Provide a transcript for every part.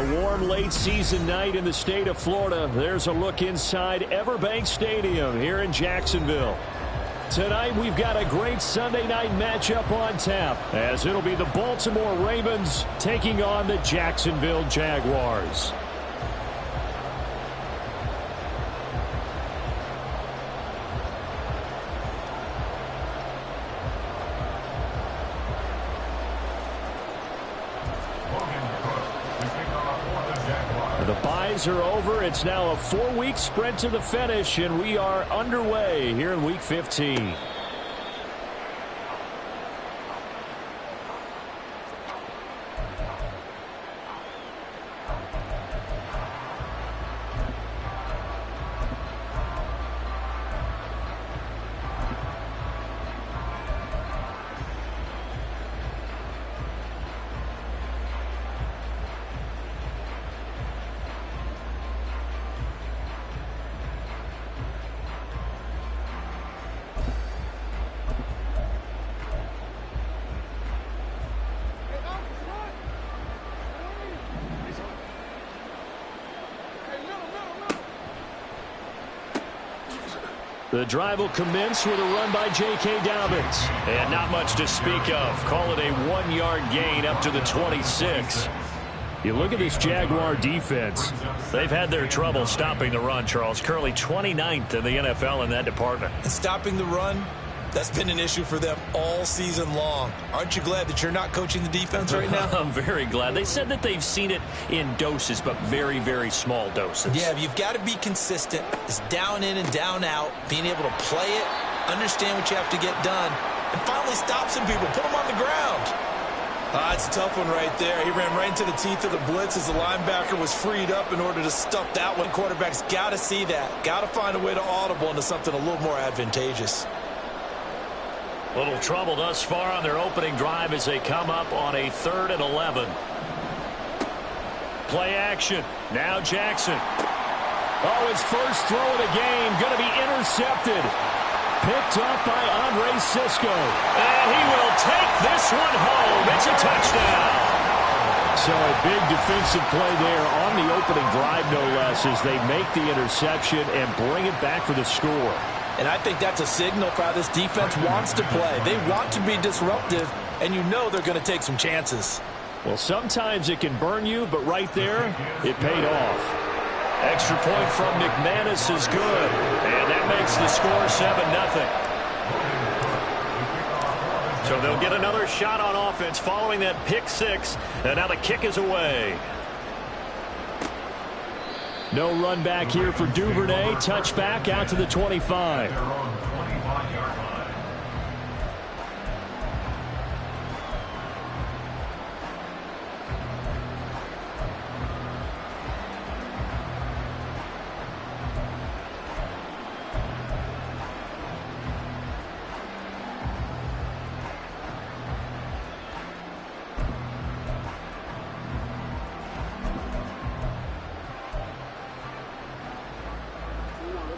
a warm late season night in the state of Florida. There's a look inside Everbank Stadium here in Jacksonville. Tonight we've got a great Sunday night matchup on tap, as it'll be the Baltimore Ravens taking on the Jacksonville Jaguars. The byes are over. It's now a 4-week sprint to the finish, and we are underway here in Week 15. The drive will commence with a run by J.K. Dobbins. And not much to speak of. Call it a 1-yard gain up to the 26. You look at this Jaguar defense. They've had their trouble stopping the run, Charles. Currently 29th in the NFL in that department. And stopping the run, that's been an issue for them all season long. Aren't you glad that you're not coaching the defense right now? I'm very glad. They said that they've seen it in doses, but very, very small doses. Yeah, you've got to be consistent. It's down in and down out, being able to play it, understand what you have to get done, and finally stop some people, put them on the ground. It's a tough one right there. He ran right into the teeth of the blitz as the linebacker was freed up in order to stop that one. Quarterback's got to see that. Got to find a way to audible into something a little more advantageous. Little trouble thus far on their opening drive as they come up on a 3rd and 11. Play action. Now Jackson. Oh, his first throw of the game going to be intercepted. Picked up by Andre Cisco. And he will take this one home. It's a touchdown. So a big defensive play there on the opening drive, no less, as they make the interception and bring it back for the score. And I think that's a signal for how this defense wants to play. They want to be disruptive, and you know they're going to take some chances. Well, sometimes it can burn you, but right there, it paid off. Extra point from McManus is good, and that makes the score 7-0. So they'll get another shot on offense following that pick six, and now the kick is away. No run back here for Duvernay. Touchback out to the 25.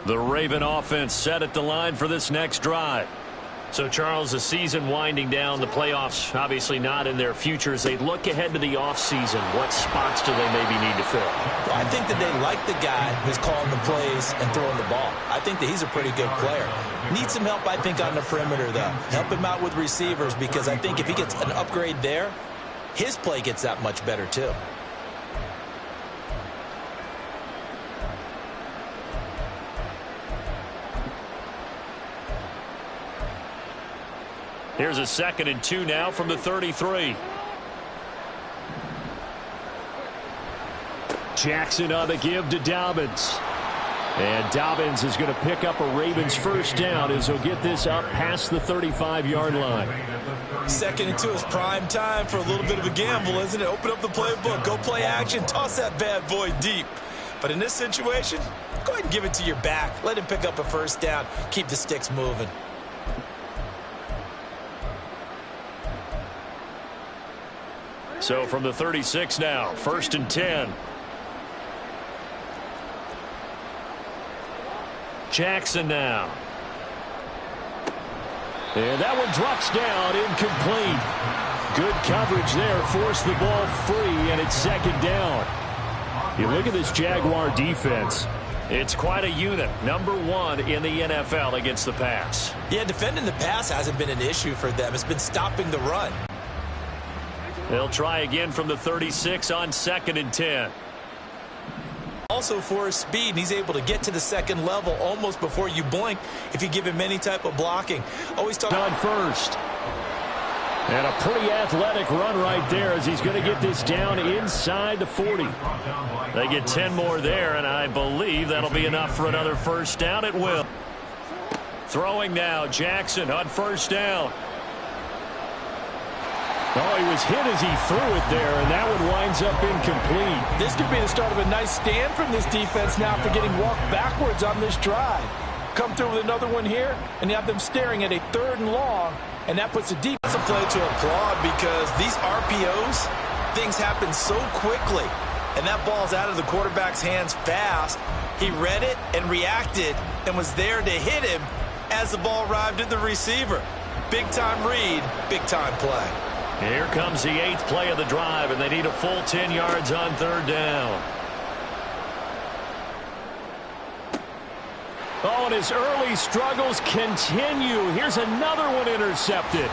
The Raven offense set at the line for this next drive. So, Charles, the season winding down, the playoffs obviously not in their future. As they look ahead to the offseason, what spots do they maybe need to fill? Well, I think that they like the guy who's calling the plays and throwing the ball. I think that he's a pretty good player. Needs some help, I think, on the perimeter, though. Help him out with receivers, because I think if he gets an upgrade there, his play gets that much better, too. Here's a 2nd and 2 now from the 33. Jackson on the give to Dobbins. And Dobbins is going to pick up a Ravens first down as he'll get this up past the 35-yard line. 2nd and 2 is prime time for a little bit of a gamble, isn't it? Open up the playbook, go play action, toss that bad boy deep. But in this situation, go ahead and give it to your back. Let him pick up a first down. Keep the sticks moving. So from the 36 now, 1st and 10. Jackson now. And that one drops down, incomplete. Good coverage there, forced the ball free, and it's 2nd down. You look at this Jaguar defense. It's quite a unit. Number 1 in the NFL against the pass. Yeah, defending the pass hasn't been an issue for them. It's been stopping the run. They'll try again from the 36 on 2nd and 10. Also for his speed, and he's able to get to the second level almost before you blink if you give him any type of blocking. Always talk on first. And a pretty athletic run right there as he's going to get this down inside the 40. They get 10 more there, and I believe that'll be enough for another first down. It will. Throwing now, Jackson on first down. Oh, he was hit as he threw it there, and that one winds up incomplete. This could be the start of a nice stand from this defense now for getting walked backwards on this drive. Come through with another one here, and you have them staring at a 3rd and long, and that puts the defense. That's a play to applaud because these RPOs, things happen so quickly, and that ball's out of the quarterback's hands fast. He read it and reacted and was there to hit him as the ball arrived at the receiver. Big-time read, big-time play. Here comes the 8th play of the drive, and they need a full 10 yards on 3rd down. Oh, and his early struggles continue. Here's another one intercepted.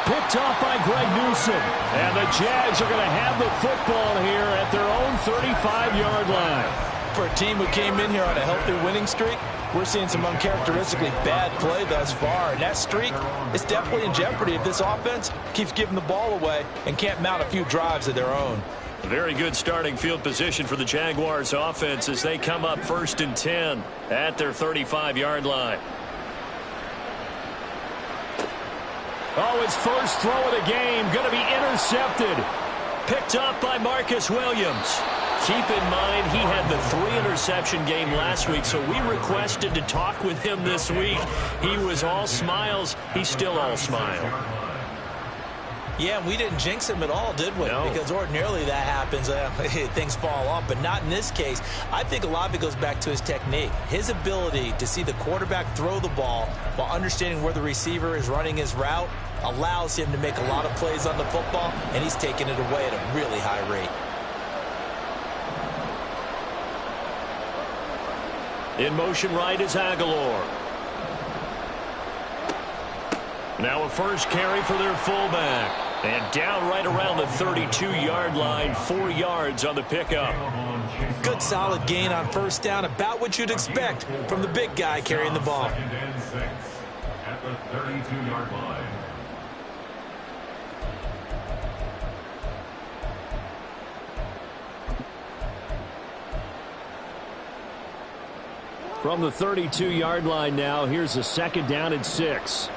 Picked off by Greg Newsome. And the Jags are going to have the football here at their own 35-yard line. For a team who came in here on a healthy winning streak, we're seeing some uncharacteristically bad play thus far. And that streak is definitely in jeopardy if this offense keeps giving the ball away and can't mount a few drives of their own. A very good starting field position for the Jaguars offense as they come up 1st and 10 at their 35-yard line. Oh, his first throw of the game going to be intercepted. Picked up by Marcus Williams. Keep in mind, he had the 3-interception game last week, so we requested to talk with him this week. He was all smiles. He's still all smile. Yeah, and we didn't jinx him at all, did we? No. Because ordinarily that happens. Things fall off, but not in this case. I think a lot of it goes back to his technique. His ability to see the quarterback throw the ball while understanding where the receiver is running his route allows him to make a lot of plays on the football, and he's taking it away at a really high rate. In motion right is Aguilar. Now a first carry for their fullback. And down right around the 32-yard line, 4 yards on the pickup. Good solid gain on first down, about what you'd expect from the big guy carrying the ball. At the 32-yard line. From the 32-yard line now, here's a 2nd down and 6.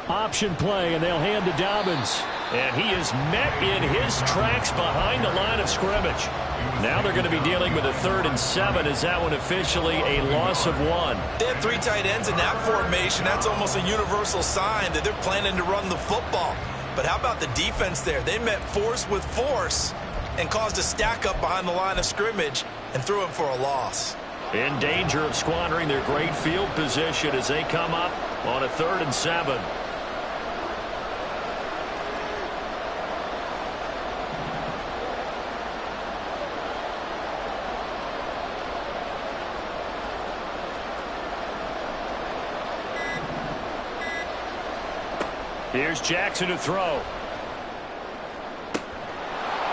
Option play, and they'll hand to Dobbins. And he is met in his tracks behind the line of scrimmage. Now they're going to be dealing with a 3rd and 7. Is that one officially a loss of 1? They have 3 tight ends in that formation. That's almost a universal sign that they're planning to run the football. But how about the defense there? They met force with force and caused a stack up behind the line of scrimmage and threw him for a loss. In danger of squandering their great field position as they come up on a 3rd and 7. Here's Jackson to throw.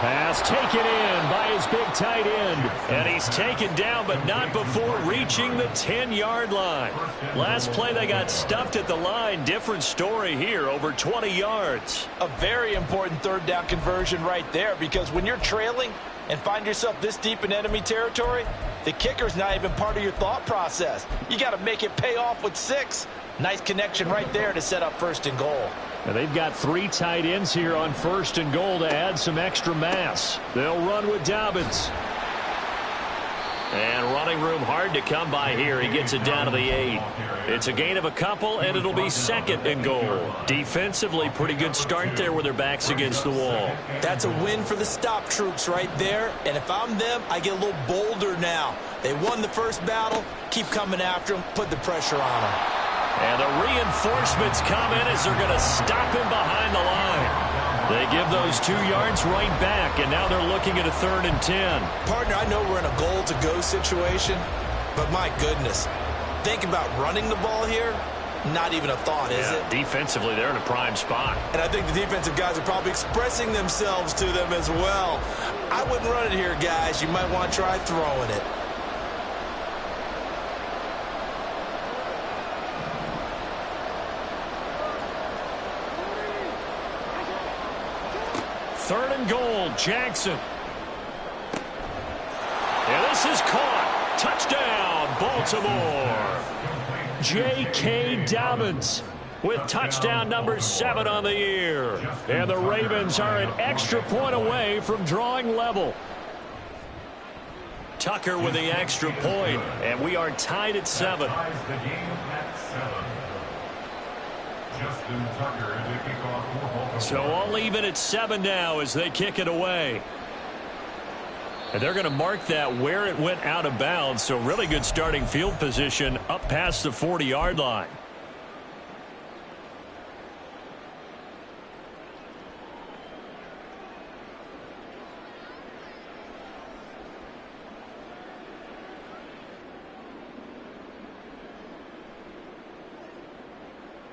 Pass taken in by his big tight end. And he's taken down, but not before reaching the 10-yard line. Last play, they got stuffed at the line. Different story here, over 20 yards. A very important 3rd down conversion right there, because when you're trailing and find yourself this deep in enemy territory, the kicker's not even part of your thought process. You got to make it pay off with 6. Nice connection right there to set up 1st and goal. Now they've got 3 tight ends here on 1st and goal to add some extra mass. They'll run with Dobbins. And running room hard to come by here. He gets it down to the 8. It's a gain of a couple, and it'll be 2nd and goal. Defensively, pretty good start there with their backs against the wall. That's a win for the stop troops right there. And if I'm them, I get a little bolder now. They won the first battle. Keep coming after them. Put the pressure on them. And the reinforcements come in as they're going to stop him behind the line. They give those 2 yards right back, and now they're looking at a 3rd and 10. Partner, I know we're in a goal-to-go situation, but my goodness, think about running the ball here. Not even a thought, is it? Defensively, they're in a prime spot. And I think the defensive guys are probably expressing themselves to them as well. I wouldn't run it here, guys. You might want to try throwing it. Third and goal, Jackson. And this is caught. Touchdown, Baltimore. J.K. Dobbins with touchdown number 7 on the year. And the Ravens are an extra point away from drawing level. Tucker with the extra point, and we are tied at 7. So all even at 7 now as they kick it away. And they're going to mark that where it went out of bounds. So really good starting field position up past the 40-yard line.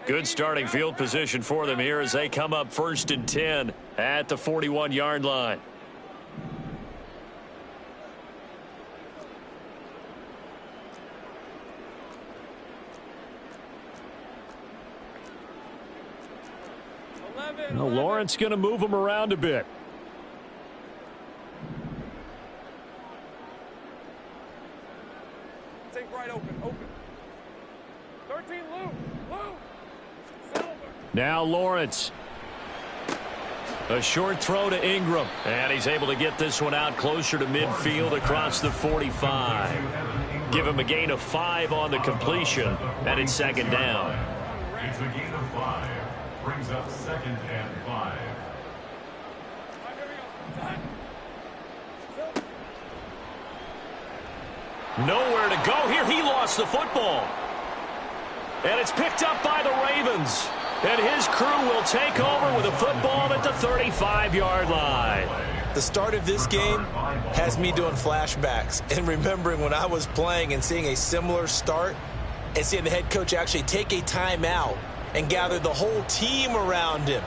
Good starting field position for them here as they come up 1st and 10 at the 41-yard line. Well, Lawrence going to move them around a bit. Take right open. 13 Lou. Now Lawrence. A short throw to Ingram. And he's able to get this one out closer to midfield across the 45. Give him a gain of 5 on the completion. And it's 2nd down. It's a gain of 5. Brings up 2nd and 5. Nowhere to go here. He lost the football. And it's picked up by the Ravens. And his crew will take over with a football at the 35-yard line. The start of this game has me doing flashbacks and remembering when I was playing and seeing a similar start and seeing the head coach actually take a timeout and gather the whole team around him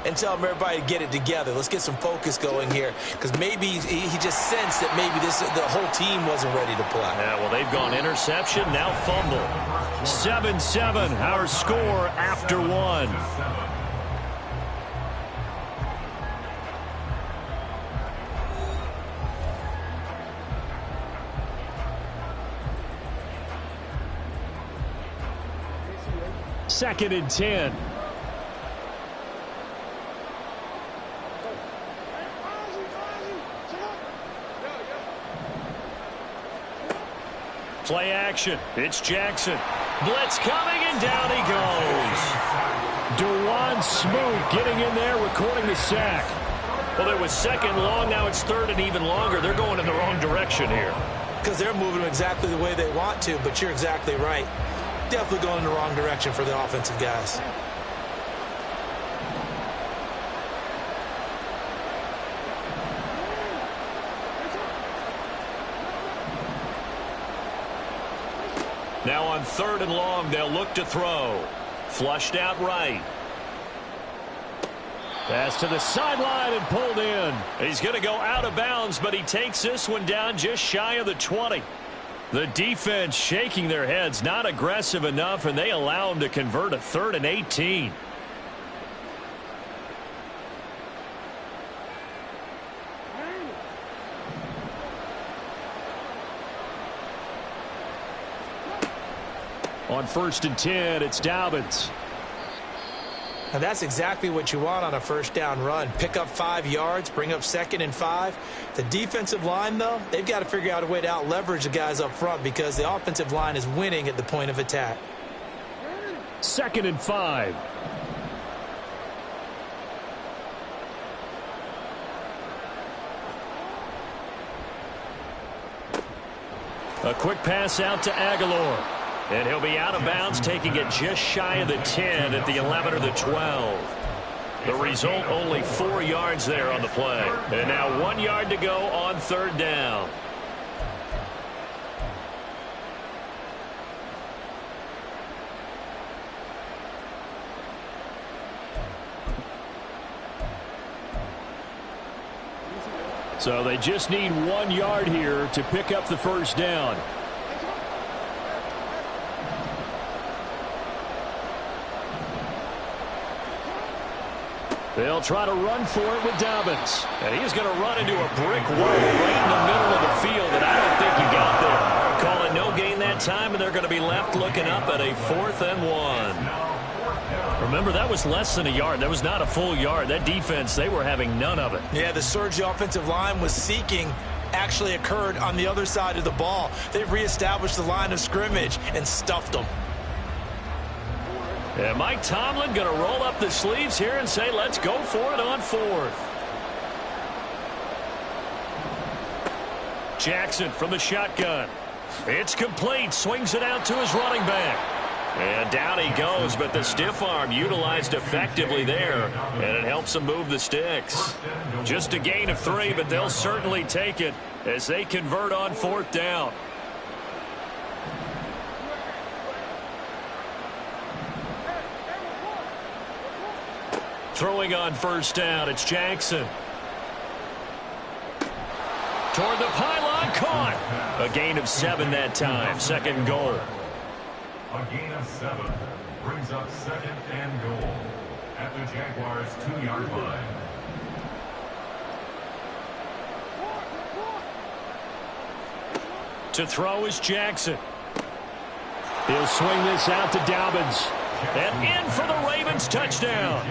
and tell him everybody to get it together. Let's get some focus going here because maybe he just sensed that maybe the whole team wasn't ready to play. Yeah, well, they've gone interception, now fumble. 7-7, our score after 1. Second and 10. Play action. It's Jackson. Blitz coming, and down he goes. Dewan Smoot getting in there, recording the sack. Well, it was 2nd long. Now it's 3rd and even longer. They're going in the wrong direction here. Because they're moving exactly the way they want to, but you're exactly right. Definitely going in the wrong direction for the offensive guys. Now on 3rd and long, they'll look to throw. Flushed out right. Pass to the sideline and pulled in. He's going to go out of bounds, but he takes this one down just shy of the 20. The defense shaking their heads, not aggressive enough, and they allow him to convert a 3rd and 18. On 1st and 10, it's Dobbins. And that's exactly what you want on a 1st down run. Pick up 5 yards, bring up 2nd and 5. The defensive line, though, they've got to figure out a way to out-leverage the guys up front because the offensive line is winning at the point of attack. 2nd and 5. A quick pass out to Aguilar. And he'll be out of bounds, taking it just shy of the 10 at the 11 or the 12. The result, only 4 yards there on the play. And now 1 yard to go on third down. So they just need 1 yard here to pick up the first down. They'll try to run for it with Dobbins. And he's going to run into a brick wall right in the middle of the field, and I don't think he got there. Call it no gain that time, and they're going to be left looking up at a 4th and 1. Remember, that was less than a yard. That was not a full yard. That defense, they were having none of it. Yeah, the surge the offensive line was seeking actually occurred on the other side of the ball. They reestablished the line of scrimmage and stuffed them. And Mike Tomlin going to roll up the sleeves here and say, let's go for it on 4th. Jackson from the shotgun. It's complete. Swings it out to his running back. And down he goes, but the stiff arm utilized effectively there, and it helps him move the sticks. Just a gain of 3, but they'll certainly take it as they convert on 4th down. Throwing on first down, it's Jackson. Toward the pylon, caught. A gain of 7 that time, 2nd goal. A gain of 7 brings up 2nd and goal at the Jaguars' 2-yard line. To throw is Jackson. He'll swing this out to Dobbins. And in for the Ravens touchdown.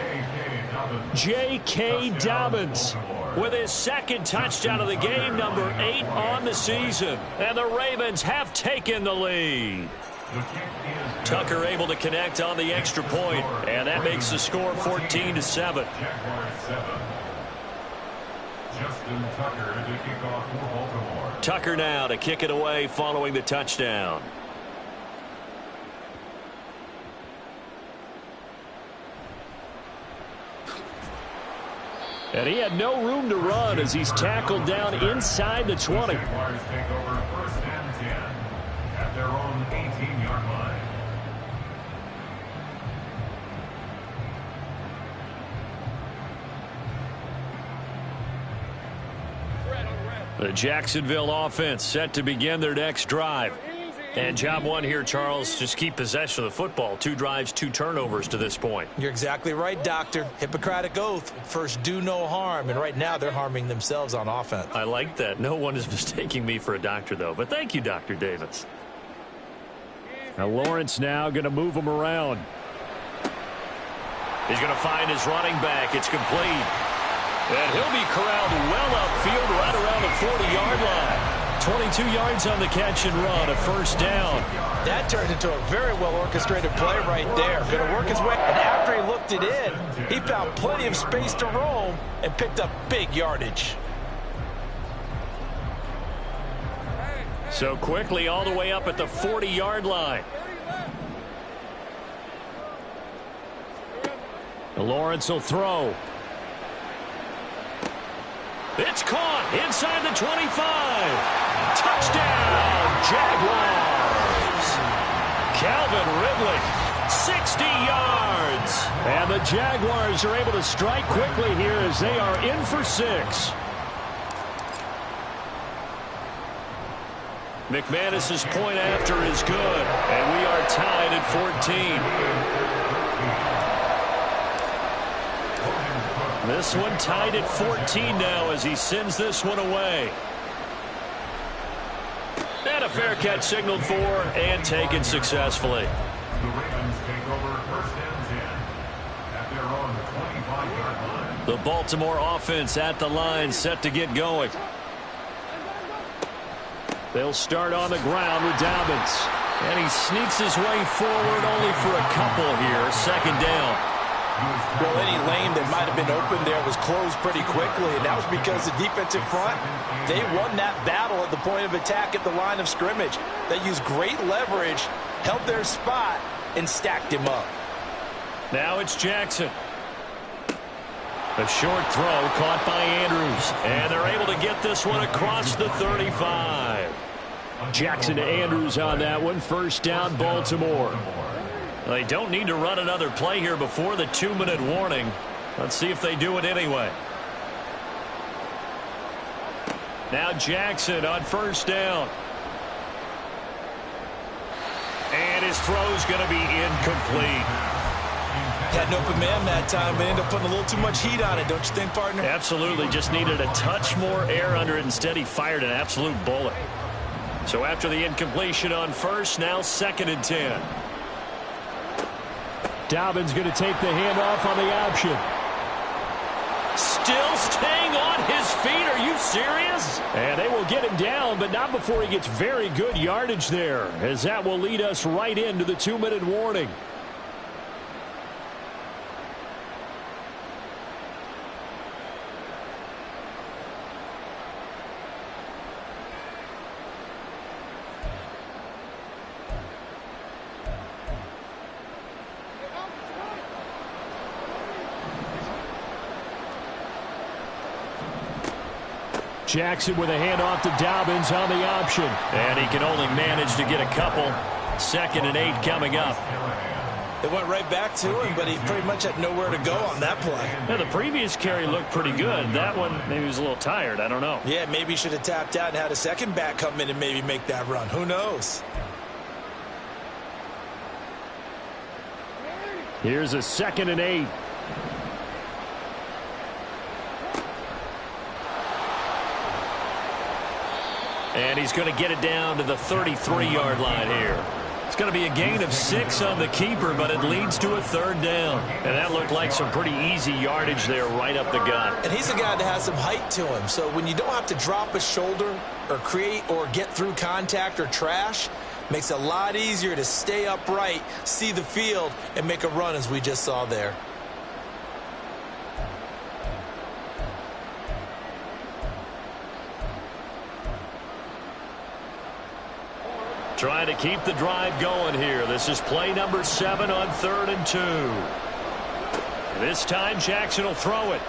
J.K. Dobbins with his 2nd touchdown of the game, number 8 on the season. And the Ravens have taken the lead. Tucker able to connect on the extra point, and that makes the score 14-7. Jaguars 7. Justin Tucker to kick off for Baltimore. Tucker now to kick it away following the touchdown. And he had no room to run as he's tackled down inside the 20. Jaguars take over 1st and 10 at their own 18-yard line. The Jacksonville offense set to begin their next drive. And job 1 here, Charles, just keep possession of the football. 2 drives, 2 turnovers to this point. You're exactly right, Doctor. Hippocratic oath. First, do no harm. And right now, they're harming themselves on offense. I like that. No one is mistaking me for a doctor, though. But thank you, Dr. Davis. Now Lawrence now going to move him around. He's going to find his running back. It's complete. And he'll be corralled well upfield right around the 40-yard line. 22 yards on the catch and run, a 1st down. That turned into a very well-orchestrated play right there. Going to work his way. And after he looked it in, he found plenty of space to roam and picked up big yardage. So quickly all the way up at the 40-yard line. Lawrence will throw. It's caught inside the 25. Touchdown, Jaguars. Calvin Ridley, 60 yards. And the Jaguars are able to strike quickly here as they are in for 6. McManus's point after is good, and we are tied at 14. This one tied at 14 now as he sends this one away. And a fair catch signaled for and taken successfully. The Ravens take over 1st and 10 at their own 25-yard line. The Baltimore offense at the line, set to get going. They'll start on the ground with Dobbins. And he sneaks his way forward only for a couple here. 2nd down. Well, any lane that might have been open there was closed pretty quickly, and that was because the defensive front, they won that battle at the point of attack at the line of scrimmage. They used great leverage held their spot, and stacked him up. Now it's Jackson. A short throw caught by Andrews. And they're able to get this one across the 35. Jackson to Andrews on that one. First down, Baltimore. They don't need to run another play here before the 2-minute warning. Let's see if they do it anyway. Now Jackson on first down. And his throw's going to be incomplete. Had an open man that time, but ended up putting a little too much heat on it, don't you think, partner? Absolutely. Just needed a touch more air under it. Instead, he fired an absolute bullet. So after the incompletion on first, now 2nd and 10. Dobbins going to take the handoff on the option. Still staying on his feet. Are you serious? And they will get him down, but not before he gets very good yardage there, as that will lead us right into the 2-minute warning. Jackson with a handoff to Dobbins on the option. And he can only manage to get a couple. 2nd and 8 coming up. They went right back to him, but he pretty much had nowhere to go on that play. Now, the previous carry looked pretty good. That one, maybe he was a little tired. I don't know. Yeah, maybe he should have tapped out and had a second back come in and maybe make that run. Who knows? Here's a 2nd and 8. And he's going to get it down to the 33-yard line here. It's going to be a gain of 6 on the keeper, but it leads to a 3rd down. And that looked like some pretty easy yardage there right up the gut. And he's a guy that has some height to him. So when you don't have to drop a shoulder or create or get through contact or trash, makes it a lot easier to stay upright, see the field, and make a run as we just saw there. Trying to keep the drive going here. This is play number 7 on 3rd and 2. This time Jackson will throw it.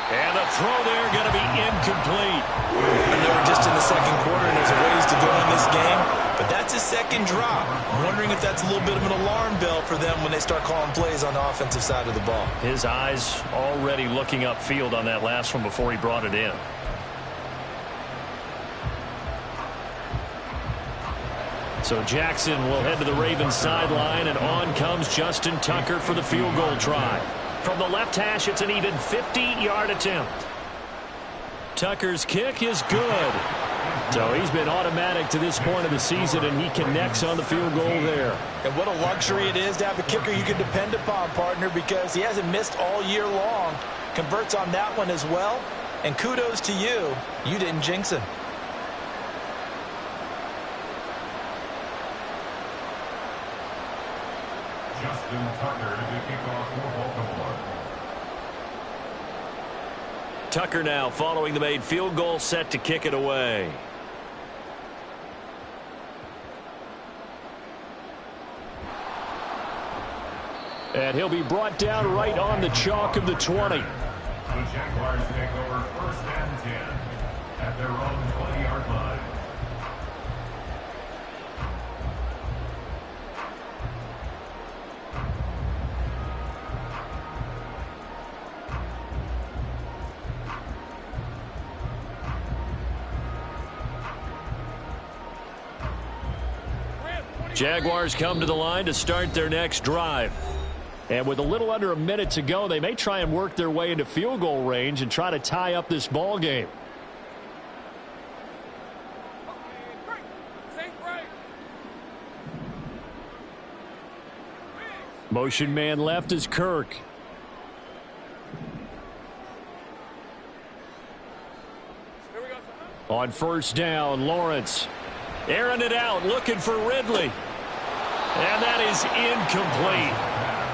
And the throw there going to be incomplete. I know we're just in the 2nd quarter and there's a ways to go in this game, but that's a 2nd drop. I'm wondering if that's a little bit of an alarm bell for them when they start calling plays on the offensive side of the ball. His eyes already looking upfield on that last one before he brought it in. So Jackson will head to the Ravens sideline, and on comes Justin Tucker for the field goal try. From the left hash, it's an even 50-yard attempt. Tucker's kick is good. So he's been automatic to this point of the season, and he connects on the field goal there. And what a luxury it is to have a kicker you can depend upon, partner, because he hasn't missed all year long. Converts on that one as well. And kudos to you. You didn't jinx him. Justin Tucker to kick off for Baltimore. Tucker now following the made field goal, set to kick it away. And he'll be brought down right on the chalk of the 20. The Jaguars take over 1st and 10 at their own 20-yard line. Jaguars come to the line to start their next drive. And with a little under a minute to go, they may try and work their way into field goal range and try to tie up this ball game. Motion man left is Kirk. On first down, Lawrence. Airing it out, looking for Ridley. And that is incomplete.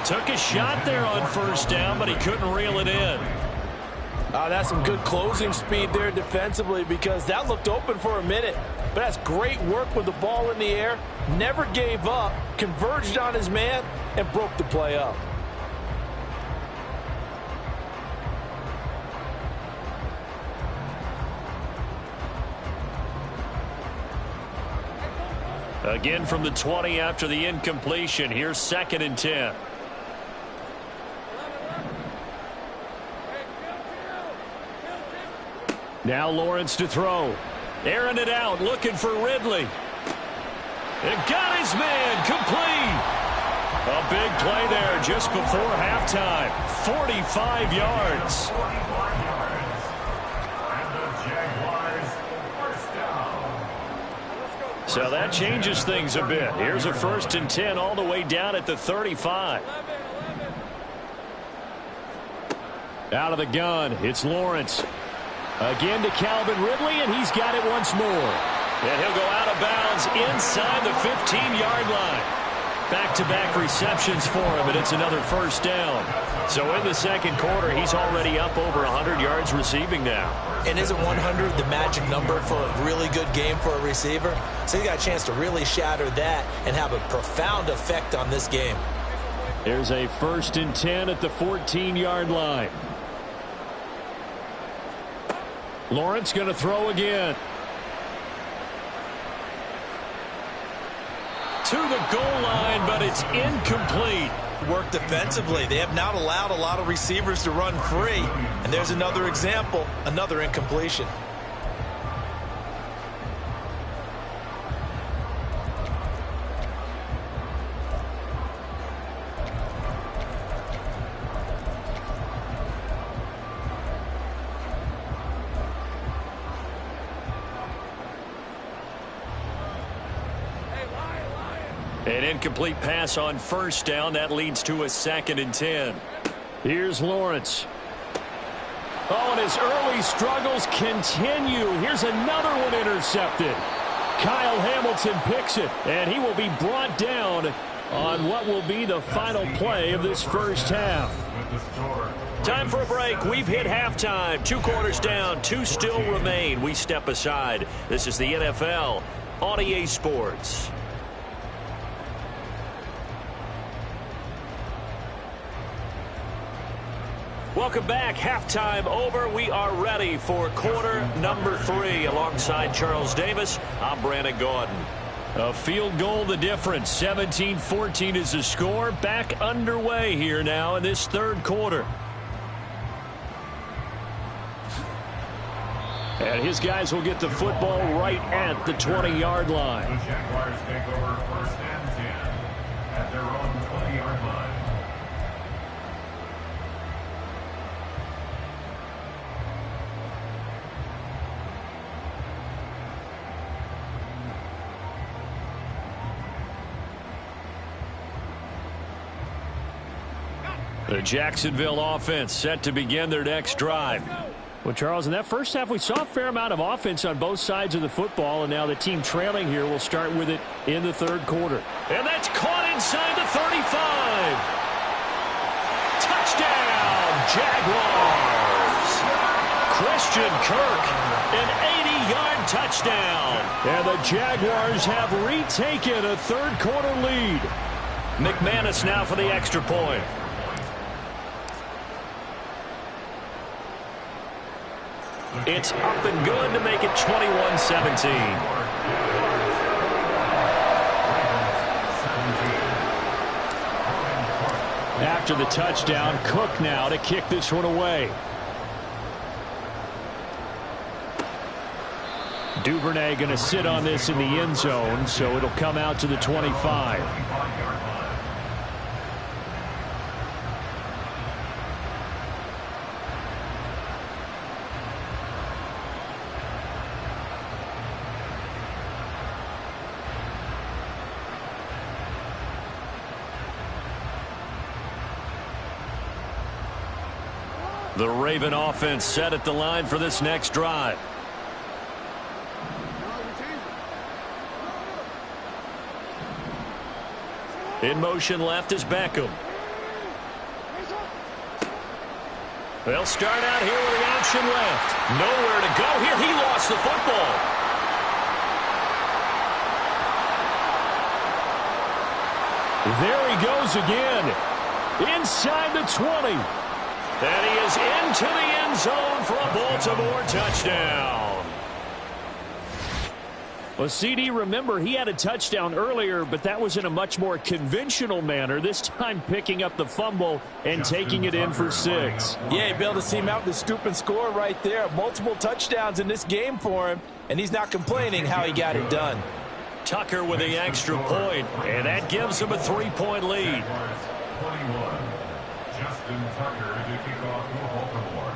Took a shot there on first down, but he couldn't reel it in. That's some good closing speed there defensively, because that looked open for a minute. But that's great work with the ball in the air. Never gave up, converged on his man, and broke the play up. Again from the 20 after the incompletion. Here's 2nd and 10. Now Lawrence to throw. Airing it out, looking for Ridley. And got his man complete. A big play there just before halftime. 45 yards. 45 yards. And the Jaguars first down. So that changes things a bit. Here's a 1st and 10 all the way down at the 35. Out of the gun, it's Lawrence. Again to Calvin Ridley, and he's got it once more. And he'll go out of bounds inside the 15-yard line. Back-to-back receptions for him, and it's another 1st down. So in the 2nd quarter, he's already up over 100 yards receiving now. And isn't 100 the magic number for a really good game for a receiver? So he's got a chance to really shatter that and have a profound effect on this game. There's a 1st and 10 at the 14-yard line. Lawrence going to throw again. To the goal line, but it's incomplete. Work defensively. They have not allowed a lot of receivers to run free. And there's another example, another incompletion. An incomplete pass on 1st down. That leads to a 2nd and 10. Here's Lawrence. Oh, and his early struggles continue. Here's another one intercepted. Kyle Hamilton picks it, and he will be brought down on what will be the final play of this 1st half. Time for a break. We've hit halftime. 2 quarters down, 2 still remain. We step aside. This is the NFL on EA Sports. Welcome back. Halftime over. We are ready for quarter number 3. Alongside Charles Davis, I'm Brandon Gaudin. A field goal the difference. 17-14 is the score. Back underway here now in this 3rd quarter. And his guys will get the football right at the 20-yard line. The Jaguars take over 1st and 10 at their own 20-yard line. The Jacksonville offense set to begin their next drive. Well, Charles, in that 1st half, we saw a fair amount of offense on both sides of the football, and now the team trailing here will start with it in the 3rd quarter. And that's caught inside the 35. Touchdown, Jaguars. Christian Kirk, an 80-yard touchdown. And the Jaguars have retaken a 3rd quarter lead. McManus now for the extra point. It's up and good to make it 21-17. After the touchdown, Cook now to kick this one away. Duvernay going to sit on this in the end zone, so it'll come out to the 25. The Raven offense set at the line for this next drive. In motion left is Beckham. They'll start out here with the option left. Nowhere to go here. He lost the football. There he goes again. Inside the 20. And he is into the end zone for a Baltimore touchdown. Well, CD, remember, he had a touchdown earlier, but that was in a much more conventional manner, this time picking up the fumble and taking it in for 6. Yeah, you'll be able to see him out in the scoop and score right there. Multiple touchdowns in this game for him, and he's not complaining how he got it done. Tucker with the extra point, and that gives him a 3-point lead. 21. Justin Tucker to kick off for Baltimore.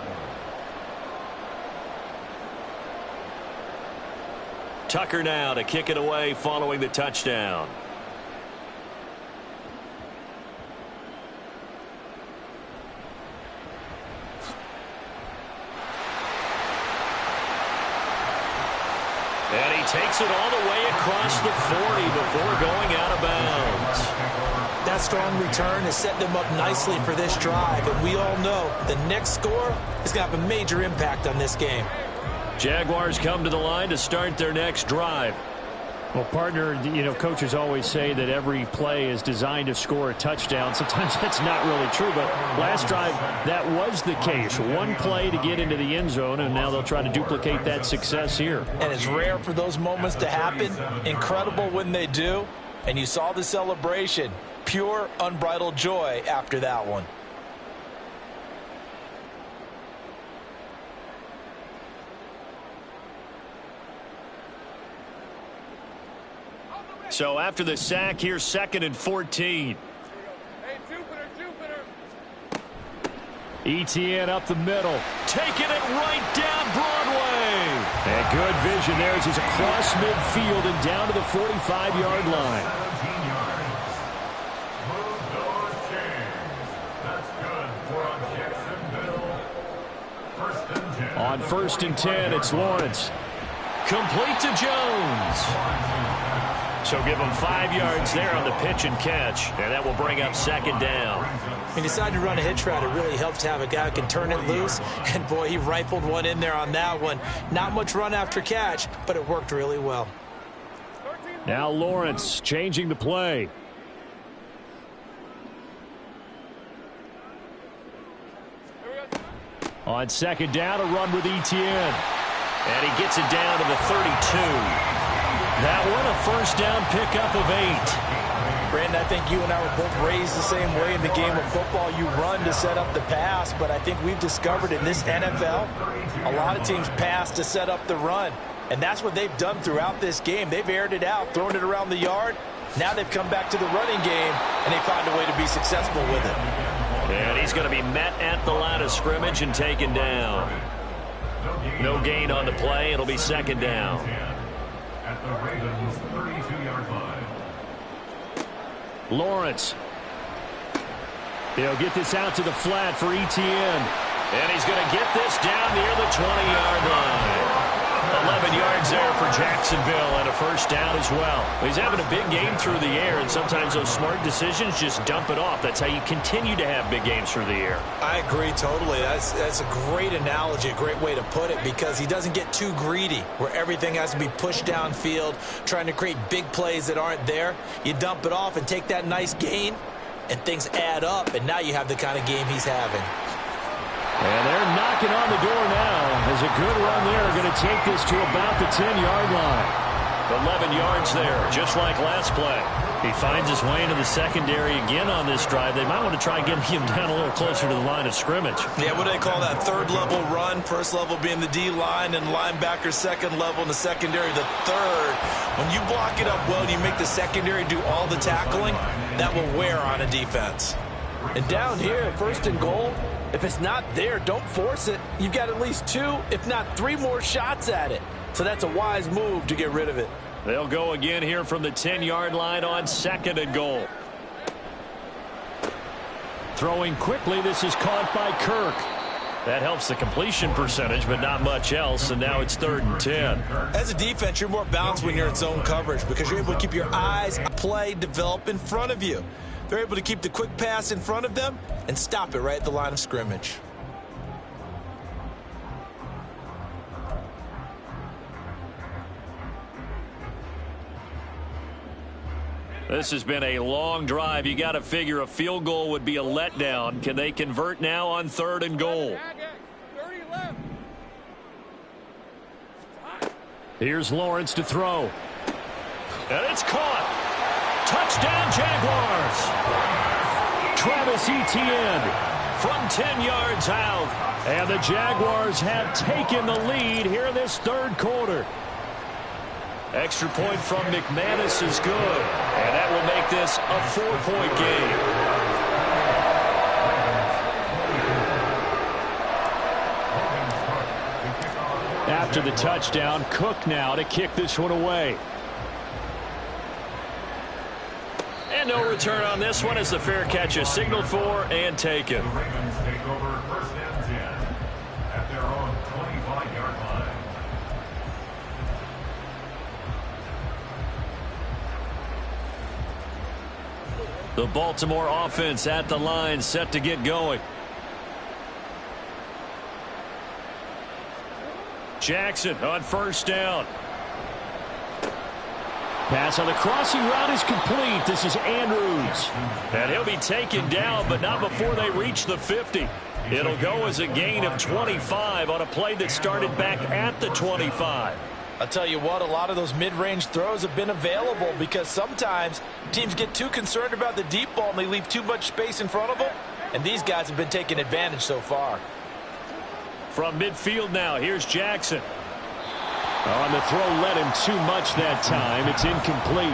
Tucker now to kick it away following the touchdown. And he takes it all the way across the 40 before going out of bounds. That strong return has set them up nicely for this drive, and we all know the next score is going to have a major impact on this game. Jaguars come to the line to start their next drive. Well, partner, you know, coaches always say that every play is designed to score a touchdown. Sometimes that's not really true, but last drive, that was the case. One play to get into the end zone, and now they'll try to duplicate that success here. And it's rare for those moments to happen. Incredible when they do. And you saw the celebration. Pure, unbridled joy after that one. So after the sack, here's 2nd and 14. Hey, Jupiter. Etienne up the middle, taking it right down Broadway. And good vision there as he's across midfield and down to the 45-yard line. 17 yards. Move those chains. That's good for a Jacksonville. 1st and 10. On 1st and 10, it's Lawrence. Complete to Jones. So give him 5 yards there on the pitch and catch. And that will bring up 2nd down. He decided to run a hitch route. It really helps to have a guy who can turn it loose. And, boy, he rifled one in there on that one. Not much run after catch, but it worked really well. Now Lawrence changing the play. On 2nd down, a run with Etienne. And he gets it down to the 32. That one a 1st down pickup of 8. Brandon, I think you and I were both raised the same way in the game of football. You run to set up the pass, but I think we've discovered in this NFL, a lot of teams pass to set up the run. And that's what they've done throughout this game. They've aired it out, thrown it around the yard. Now they've come back to the running game, and they find a way to be successful with it. And he's going to be met at the line of scrimmage and taken down. No gain on the play. It'll be 2nd down. At the Ravens' 32-yard line. Lawrence. He'll get this out to the flat for Etienne. And he's going to get this down near the 20-yard line. 11 yards there for Jacksonville and a 1st down as well. He's having a big game through the air, and sometimes those smart decisions just dump it off. That's how you continue to have big games through the air. I agree totally. That's a great analogy, a great way to put it, because he doesn't get too greedy where everything has to be pushed downfield, trying to create big plays that aren't there. You dump it off and take that nice gain, and things add up, and now you have the kind of game he's having. And they're knocking on the door now. There's a good run there. Going to take this to about the 10-yard line. 11 yards there, just like last play. He finds his way into the secondary again on this drive. They might want to try getting him down a little closer to the line of scrimmage. Yeah, what do they call that? 3rd level run. 1st level being the D-line, and linebacker 2nd level, and the secondary the 3rd. When you block it up well and you make the secondary do all the tackling, that will wear on a defense. And down here, 1st and goal, if it's not there, don't force it. You've got at least 2, if not 3 more shots at it. So that's a wise move to get rid of it. They'll go again here from the 10-yard line on 2nd and goal. Throwing quickly, this is caught by Kirk. That helps the completion percentage, but not much else, and now it's 3rd and 10. As a defense, you're more balanced when you're in zone coverage because you're able to keep your eyes, play, develop in front of you. They're able to keep the quick pass in front of them and stop it right at the line of scrimmage. This has been a long drive. You got to figure a field goal would be a letdown. Can they convert now on 3rd and goal? 30 left. Here's Lawrence to throw. And it's caught. Touchdown, Jaguars. Travis Etienne from 10 yards out. And the Jaguars have taken the lead here in this 3rd quarter. Extra point from McManus is good. And that will make this a 4-point game. After the touchdown, Cook now to kick this one away. And no return on this one as the fair catch is signaled for and taken. The Ravens take over 1st and 10 at their own 25-yard line. The Baltimore offense at the line, set to get going. Jackson on 1st down. Pass on the crossing route is complete. This is Andrews. And he'll be taken down, but not before they reach the 50. It'll go as a gain of 25 on a play that started back at the 25. I'll tell you what, a lot of those mid-range throws have been available because sometimes teams get too concerned about the deep ball and they leave too much space in front of them. And these guys have been taking advantage so far. From midfield now, here's Jackson. On the throw, led him too much that time. It's incomplete.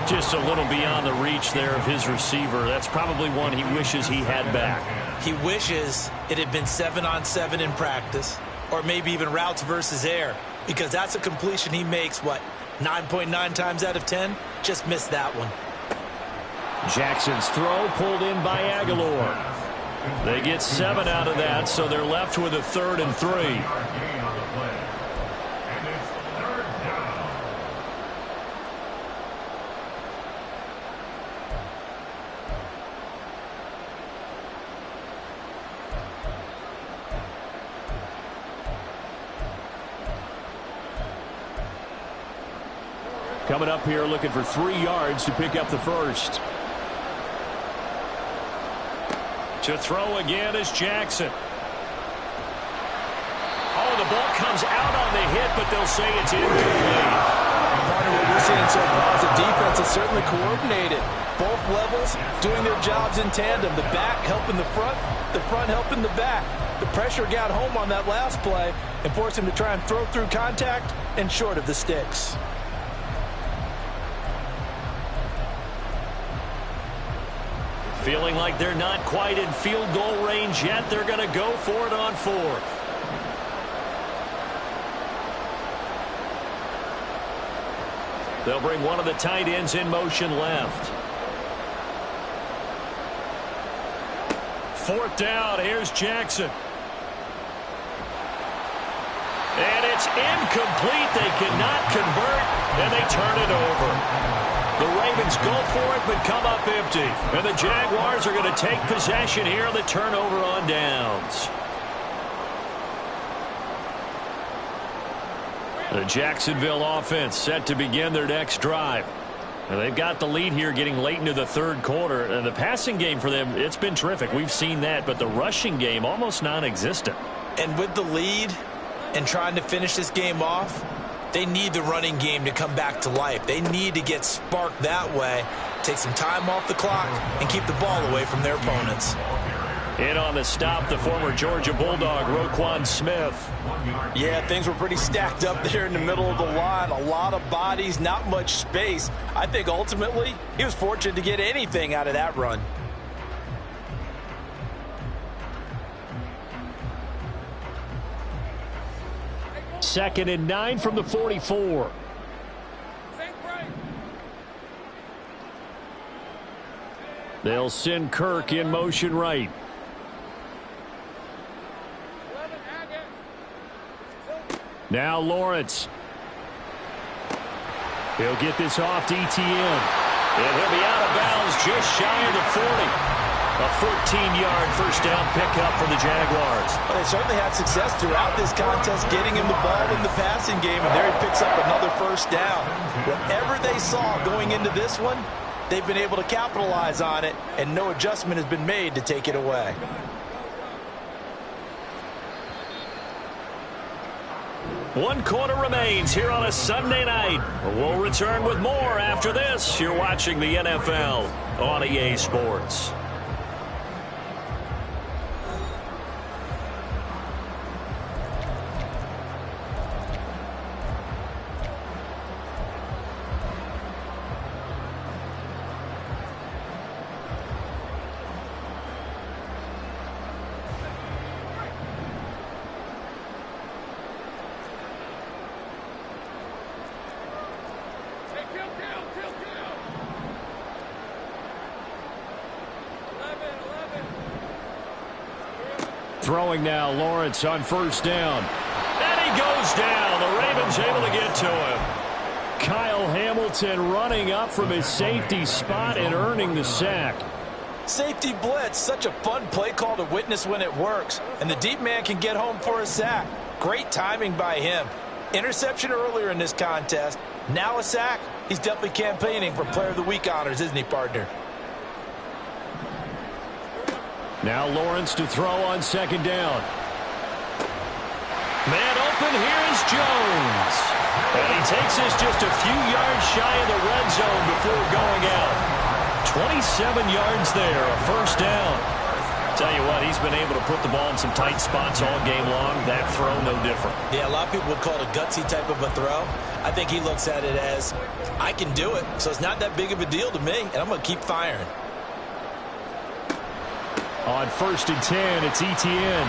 Just a little beyond the reach there of his receiver. That's probably one he wishes he had back. He wishes it had been 7-on-7 in practice, or maybe even routes versus air, because that's a completion he makes, 9.9 times out of 10? Just missed that one. Jackson's throw pulled in by Aguilar. They get 7 out of that, so they're left with a 3rd and 3. Coming up here looking for 3 yards to pick up the first. To throw again is Jackson. Oh, the ball comes out on the hit, but they'll say it's incomplete. Part of what we're seeing so far is the defense is certainly coordinated. Both levels doing their jobs in tandem. The back helping the front helping the back. The pressure got home on that last play and forced him to try and throw through contact and short of the sticks. Feeling like they're not quite in field goal range yet. They're going to go for it on 4th. They'll bring one of the tight ends in motion left. 4th down. Here's Jackson. And it's incomplete. They cannot convert, and they turn it over. The Ravens go for it, but come up empty. And the Jaguars are going to take possession here on the turnover on downs. The Jacksonville offense set to begin their next drive. And they've got the lead here getting late into the 3rd quarter. And the passing game for them, it's been terrific. We've seen that. But the rushing game, almost non-existent. And with the lead and trying to finish this game off, they need the running game to come back to life. They need to get sparked that way, take some time off the clock, and keep the ball away from their opponents. In on the stop, the former Georgia Bulldog, Roquan Smith. Yeah, things were pretty stacked up there in the middle of the line. A lot of bodies, not much space. I think ultimately he was fortunate to get anything out of that run. Second and 9 from the 44. They'll send Kirk in motion right. Now Lawrence. He'll get this off to Etienne. And he'll be out of bounds just shy of the 40. A 14-yard first down pickup for the Jaguars. Well, they certainly had success throughout this contest getting him the ball in the passing game, and there he picks up another first down. Whatever they saw going into this one, they've been able to capitalize on it, and no adjustment has been made to take it away. One quarter remains here on a Sunday night. We'll return with more after this. You're watching the NFL on EA Sports. Throwing now, Lawrence on first down. And he goes down. The Ravens able to get to him. Kyle Hamilton running up from his safety spot and earning the sack. Safety blitz, such a fun play call to witness when it works. And the deep man can get home for a sack. Great timing by him. Interception earlier in this contest. Now a sack. He's definitely campaigning for Player of the Week honors, isn't he, partner? Now Lawrence to throw on second down. Man open, here is Jones. And he takes this just a few yards shy of the red zone before going out. 27 yards there, a first down. Tell you what, he's been able to put the ball in some tight spots all game long. That throw, no different. Yeah, a lot of people would call it a gutsy type of a throw. I think he looks at it as, I can do it, so it's not that big of a deal to me, and I'm going to keep firing. On first and 10, it's Etienne.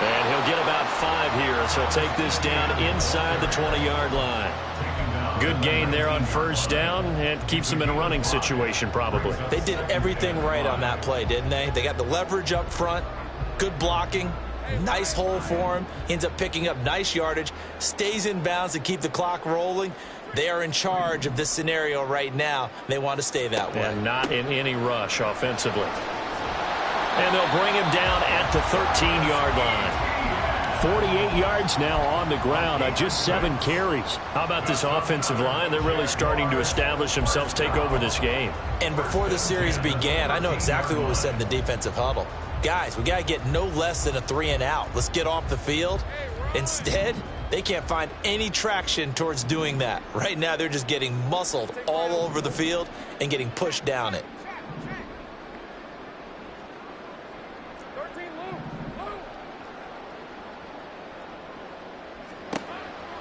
And he'll get about 5 here, so he'll take this down inside the 20-yard line. Good gain there on first down, and keeps him in a running situation probably. They did everything right on that play, didn't they? They got the leverage up front, good blocking, nice hole for him. He ends up picking up nice yardage, stays in bounds to keep the clock rolling. They are in charge of this scenario right now. They want to stay that way. And not in any rush offensively. And they'll bring him down at the 13-yard line. 48 yards now on the ground on just 7 carries. How about this offensive line? They're really starting to establish themselves, take over this game. And before the series began, I know exactly what was said in the defensive huddle. Guys, we got to get no less than a 3-and-out. Let's get off the field. Instead, they can't find any traction towards doing that. Right now, they're just getting muscled all over the field and getting pushed down it.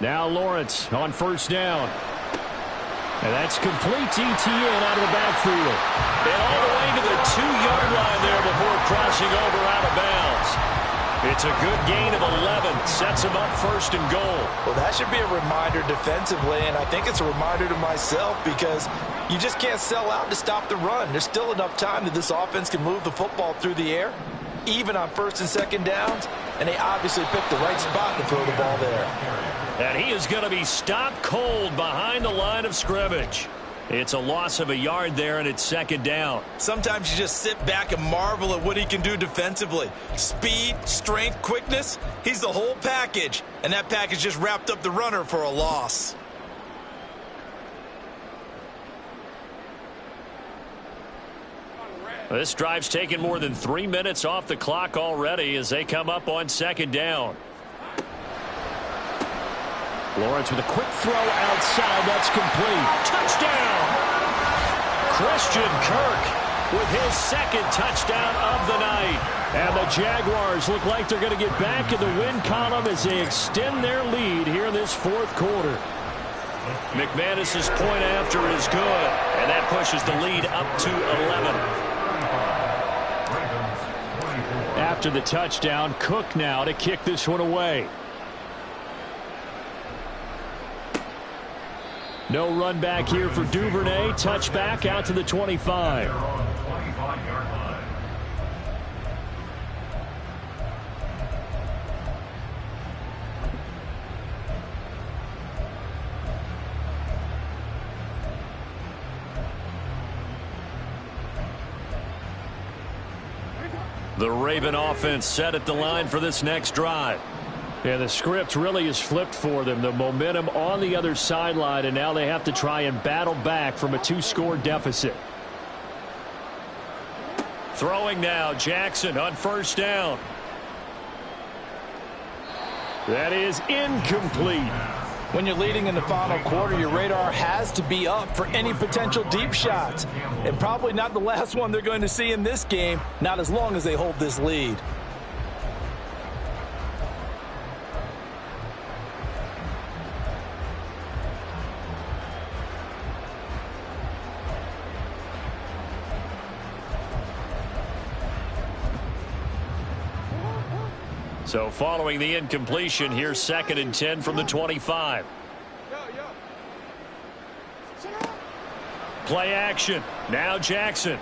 Now Lawrence on first down. And that's complete to Etienne out of the backfield. And all the way to the 2-yard line there before crossing over out of bounds. It's a good gain of 11. Sets him up first and goal. Well, that should be a reminder defensively, and I think it's a reminder to myself because you just can't sell out to stop the run. There's still enough time that this offense can move the football through the air, even on first and second downs, and they obviously picked the right spot to throw the ball there. And he is going to be stopped cold behind the line of scrimmage. It's a loss of a yard there, and it's second down. Sometimes you just sit back and marvel at what he can do defensively. Speed, strength, quickness, he's the whole package. And that package just wrapped up the runner for a loss. This drive's taken more than 3 minutes off the clock already as they come up on second down. Lawrence with a quick throw outside. That's complete. Touchdown! Christian Kirk with his second touchdown of the night. And the Jaguars look like they're going to get back in the win column as they extend their lead here in this fourth quarter. McManus's point after is good, and that pushes the lead up to 11. After the touchdown, Cook now to kick this one away. No run back here for Duvernay. Touchback out to the 25. The Raven offense set at the line for this next drive. Yeah, the script really is flipped for them. The momentum on the other sideline, and now they have to try and battle back from a 2-score deficit. Throwing now, Jackson on first down. That is incomplete. When you're leading in the final quarter, your radar has to be up for any potential deep shots. And probably not the last one they're going to see in this game, not as long as they hold this lead. So following the incompletion, here's 2nd and 10 from the 25. Play action. Now Jackson.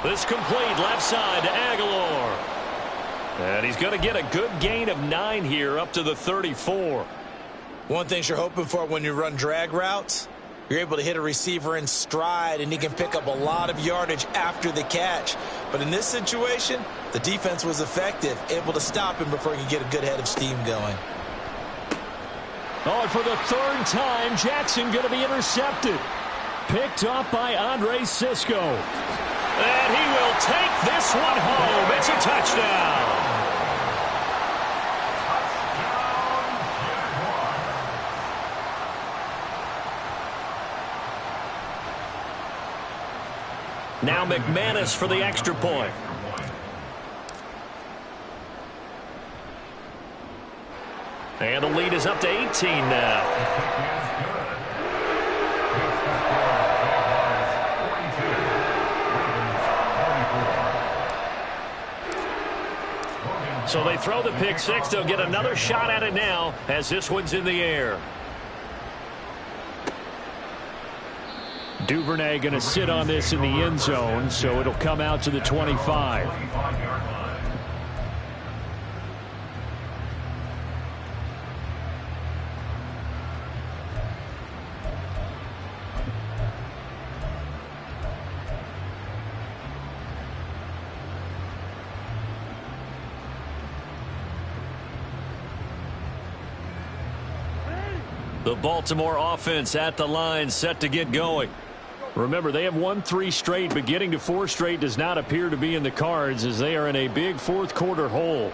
This complete left side to Aguilar. And he's going to get a good gain of 9 here up to the 34. One thing you're hoping for when you run drag routes, you're able to hit a receiver in stride and he can pick up a lot of yardage after the catch. But in this situation, the defense was effective, able to stop him before he could get a good head of steam going. Oh, and for the 3rd time, Jackson going to be intercepted. Picked up by Andre Cisco. And he will take this one home. It's a touchdown. Now McManus for the extra point. And the lead is up to 18 now. So they throw the pick six. They'll get another shot at it now as this one's in the air. Duvernay going to sit on this in the end zone, so it'll come out to the 25. The Baltimore offense at the line, set to get going. Remember, they have won 3 straight, but getting to 4 straight does not appear to be in the cards as they are in a big 4th quarter hole.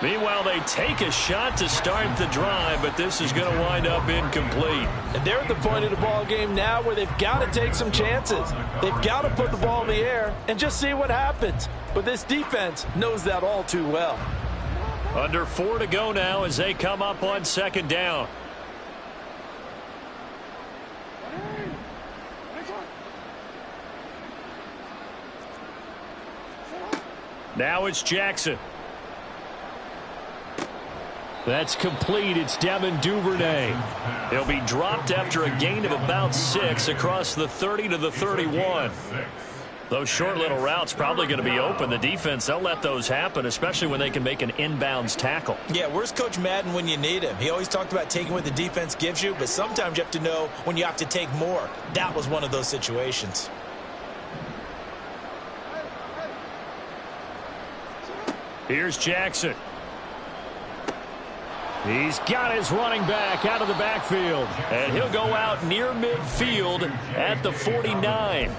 Meanwhile, they take a shot to start the drive, but this is going to wind up incomplete. And they're at the point of the ball game now where they've got to take some chances. They've got to put the ball in the air and just see what happens. But this defense knows that all too well. Under 4 to go now as they come up on 2nd down. Now it's Jackson. That's complete. It's Devin Duvernay. He'll be dropped after a gain of about 6 across the 30 to the 31. Those short little routes probably going to be open. The defense, they'll let those happen, especially when they can make an inbounds tackle. Yeah, where's Coach Madden when you need him? He always talked about taking what the defense gives you, but sometimes you have to know when you have to take more. That was one of those situations. Here's Jackson. He's got his running back out of the backfield, and he'll go out near midfield at the 49.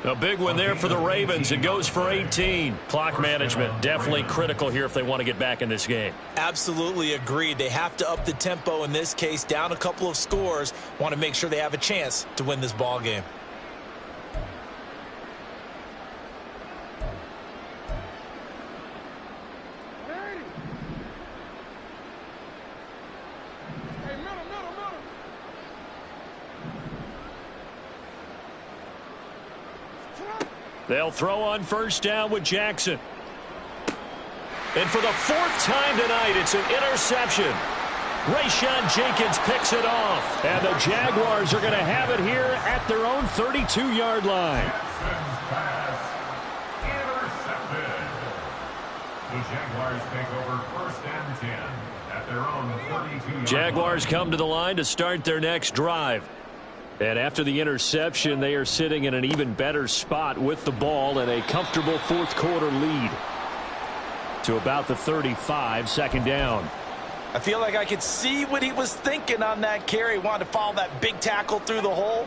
A big one there for the Ravens. It goes for 18. Clock management definitely critical here if they want to get back in this game. Absolutely agreed. They have to up the tempo in this case, down a couple of scores. Want to make sure they have a chance to win this ball game. They'll throw on first down with Jackson. And for the 4th time tonight, it's an interception. Rayshawn Jenkins picks it off. And the Jaguars are going to have it here at their own 32-yard line. Pass intercepted. The Jaguars take over 1st and 10 at their own 32-yard Jaguars come to the line to start their next drive. And after the interception, they are sitting in an even better spot with the ball and a comfortable 4th quarter lead to about the 35, 2nd down. I feel like I could see what he was thinking on that carry. Wanted to follow that big tackle through the hole.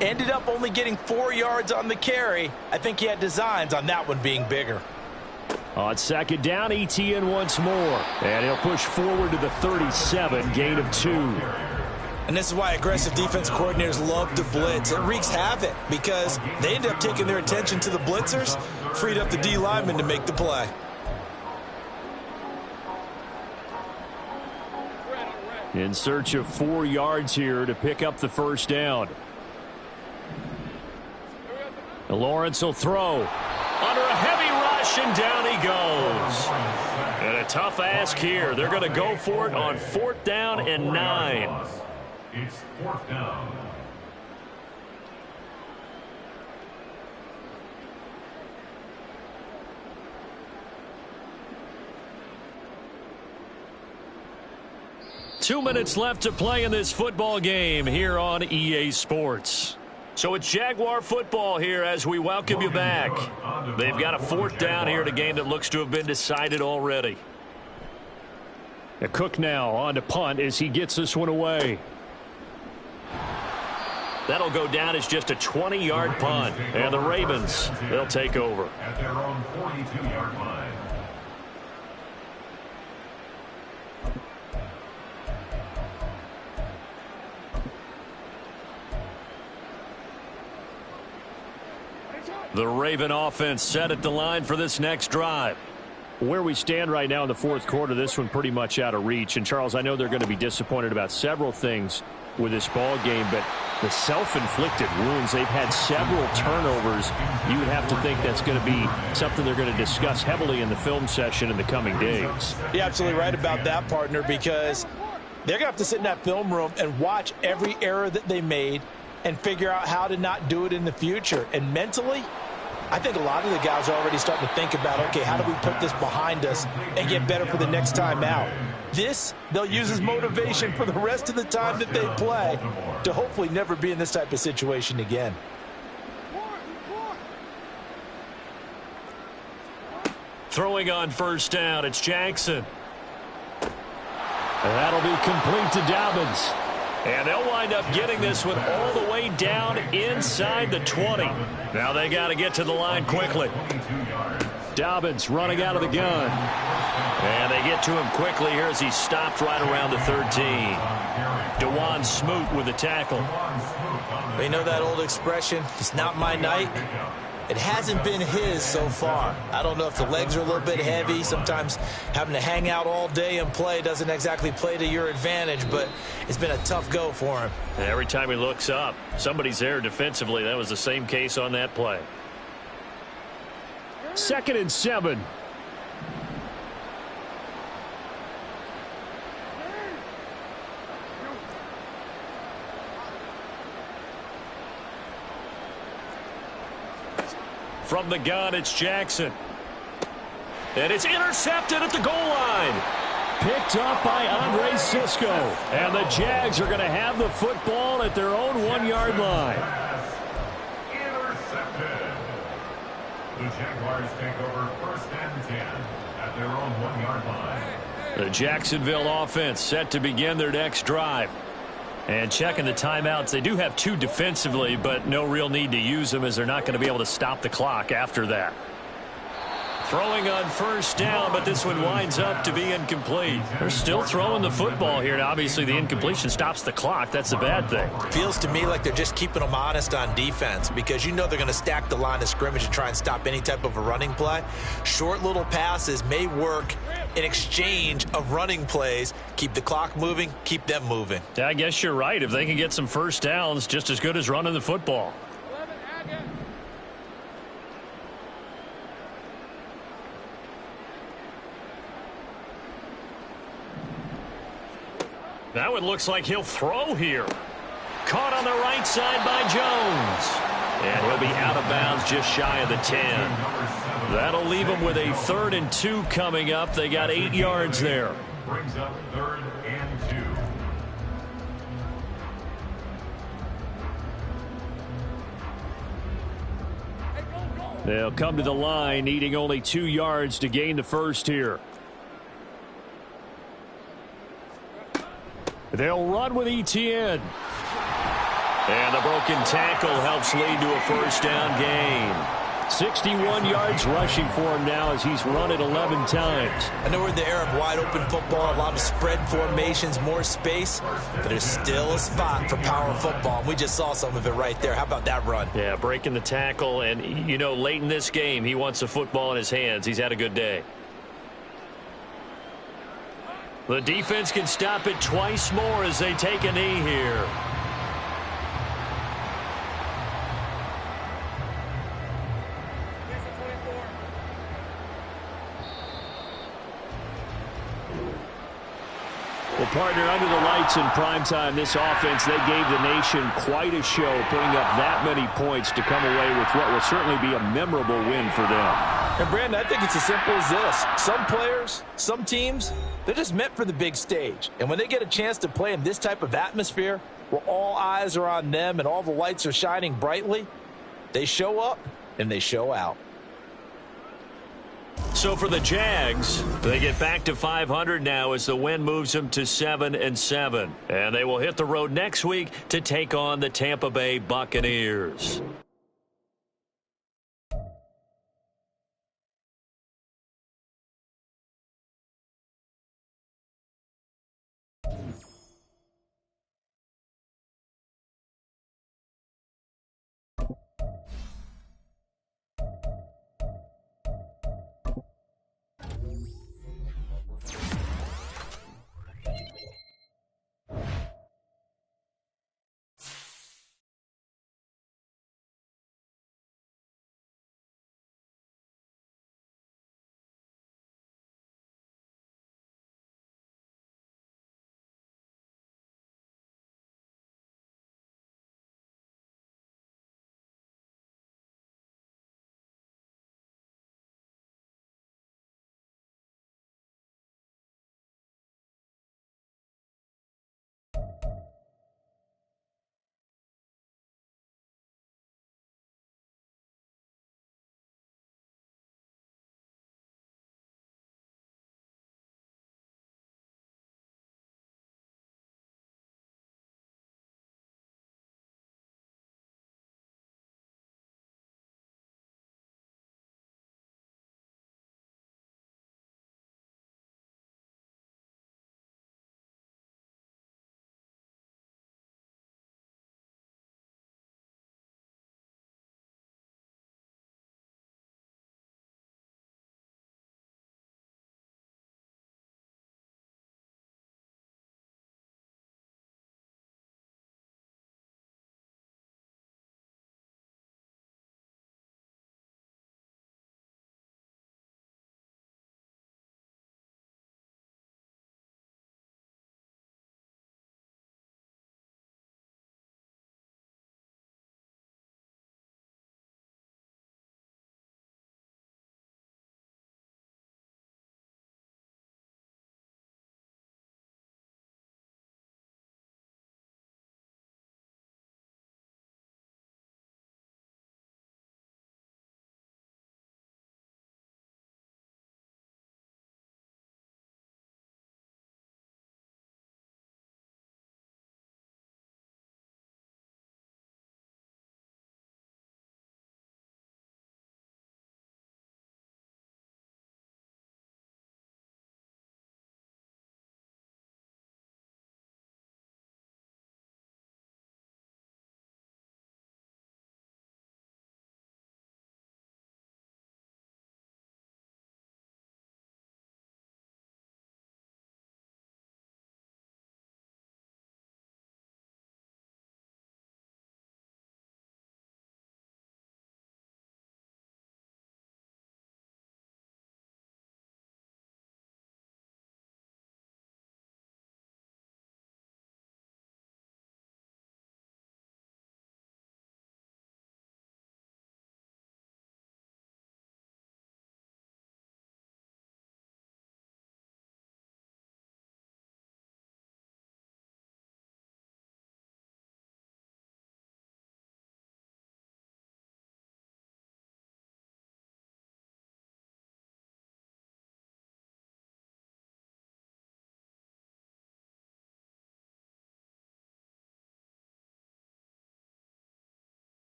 Ended up only getting 4 yards on the carry. I think he had designs on that one being bigger. On second down, Etienne once more. And he'll push forward to the 37, gain of 2. And this is why aggressive defense coordinators love to blitz. It wreaks havoc because they end up taking their attention to the blitzers, freed up the D lineman to make the play. In search of 4 yards here to pick up the first down. Lawrence will throw. Under a heavy rush, and down he goes. And a tough ask here. They're going to go for it on 4th down and 9. It's 4th down. Two minutes left to play in this football game here on EA Sports. So it's Jaguar football here as we welcome you back. They've got a 4th down here in a game that looks to have been decided already. Cook now on to punt as he gets this one away. That'll go down as just a 20-yard punt. And the Ravens, they'll take over. At their own 42-yard line. The Raven offense set at the line for this next drive. Where we stand right now in the 4th quarter, this one pretty much out of reach. And, Charles, I know they're going to be disappointed about several things with this ball game, but the self-inflicted wounds, they've had several turnovers. You would have to think that's going to be something they're going to discuss heavily in the film session in the coming days. You're absolutely right about that, partner, because they're going to have to sit in that film room and watch every error that they made and figure out how to not do it in the future. And mentally, I think a lot of the guys are already starting to think about, okay, how do we put this behind us and get better for the next time out? This, they'll use as motivation for the rest of the time that they play to hopefully never be in this type of situation again. Throwing on 1st down, it's Jackson. And that'll be complete to Dobbins. And they'll wind up getting this one all the way down inside the 20. Now they got to get to the line quickly. Dobbins running out of the gun. And they get to him quickly here as he stopped right around the 13. DeJuan Smoot with the tackle. You know that old expression, it's not my night? It hasn't been his so far. I don't know if the legs are a little bit heavy. Sometimes having to hang out all day and play doesn't exactly play to your advantage, but it's been a tough go for him. Every time he looks up, somebody's there defensively. That was the same case on that play. 2nd and 7. From the gun, it's Jackson. And it's intercepted at the goal line. Picked up by Andre Cisco. And the Jags are going to have the football at their own 1-yard line. Intercepted. The Jaguars take over 1st and 10 at their own 1-yard line. The Jacksonville offense set to begin their next drive. And checking the timeouts, they do have 2 defensively, but no real need to use them as they're not going to be able to stop the clock after that. Throwing on 1st down, but this one winds up to be incomplete. They're still throwing the football here, and obviously the incompletion stops the clock. That's a bad thing. Feels to me like they're just keeping them honest on defense because you know they're going to stack the line of scrimmage and try and stop any type of a running play. Short little passes may work in exchange of running plays. Keep the clock moving, keep them moving. Yeah, I guess you're right. If they can get some 1st downs, just as good as running the football. That one looks like he'll throw here. Caught on the right side by Jones. And he'll be out of bounds just shy of the 10. That'll leave him with a 3rd and 2 coming up. They got 8 yards there. Brings up 3rd and 2. They'll come to the line, needing only 2 yards to gain the first here. They'll run with Etienne. And the broken tackle helps lead to a first down gain. 61 yards rushing for him now as he's run it 11 times. I know we're in the era of wide-open football, a lot of spread formations, more space, but there's still a spot for power football. We just saw some of it right there. How about that run? Yeah, breaking the tackle, and, you know, late in this game, he wants the football in his hands. He's had a good day. The defense can stop it twice more as they take a knee here. Well, partner, under the lights in primetime, this offense, they gave the nation quite a show, putting up that many points to come away with what will certainly be a memorable win for them. And, Brandon, I think it's as simple as this. Some players, some teams, they're just meant for the big stage. And when they get a chance to play in this type of atmosphere, where all eyes are on them and all the lights are shining brightly, they show up and they show out. So for the Jags, they get back to 500 now as the win moves them to 7-7. And they will hit the road next week to take on the Tampa Bay Buccaneers.